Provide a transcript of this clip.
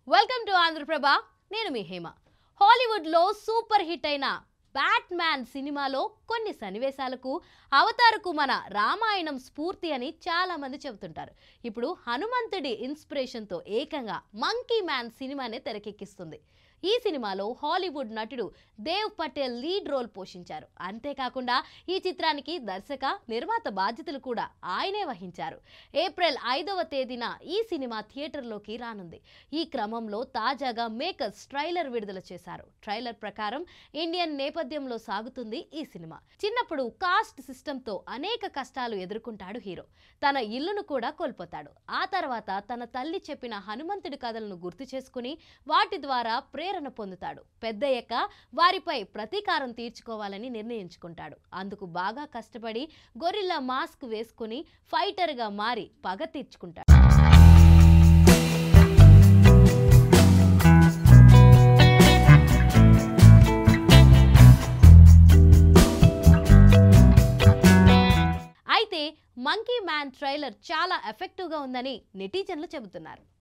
Welcome to Andhraprabha. నేను మీ హేమ. హాలీవుడ్లో super hit అయిన బ్యాట్మ్యాన్ సినిమాలో కొన్ని సన్నివేశాలకు అవతారకు మన రామాయణం స్ఫూర్తి అని చాలా మంది చెబుతుంటారు. ఇప్పుడు హనుమంతుడి ఇన్స్పిరేషన్తో ఏకంగా మంకీ మ్యాన్ సినిమానే తెరకెక్కిస్తుంది. ఈ సినిమాలో హాలీవుడ్ నటుడు దేవ్ పటేల్ లీడ్ రోల్ పోషించారు. అంతేకాకుండా ఈ చిత్రానికి దర్శక నిర్మాత బాధ్యతలు కూడా ఆయనే వహించారు. ఏప్రిల్ 5వ తేదీన ఈ సినిమా థియేటర్లోకి రానుంది. ఈ క్రమంలో తాజాగా మేకర్స్ ట్రైలర్ విడుదల చేశారు. ట్రైలర్ ప్రకారం ఇండియన్ నేపథ్యంలో సాగుతుంది ఈ సినిమా. చిన్నప్పుడు కాస్ట్ సిస్టంతో అనేక కష్టాలు ఎదుర్కొంటాడు హీరో. తన ఇల్లును కూడా కోల్పోతాడు. ఆ తర్వాత తన తల్లి చెప్పిన హనుమంతుడి కథలను గుర్తు చేసుకుని వాటి ద్వారా ప్రేరణ పొందుతాడు. పెద్దయ్యాక వారిపై ప్రతీకారం తీర్చుకోవాలని నిర్ణయించుకుంటాడు. అందుకు బాగా కష్టపడి గొరిల్లా మాస్క్ వేసుకుని ఫైటర్గా మారి పగ తీర్చుకుంటాడు. అయితే మంకీ మ్యాన్ ట్రైలర్ చాలా ఎఫెక్టివ్గా ఉందని నెటిజన్లు చెబుతున్నారు.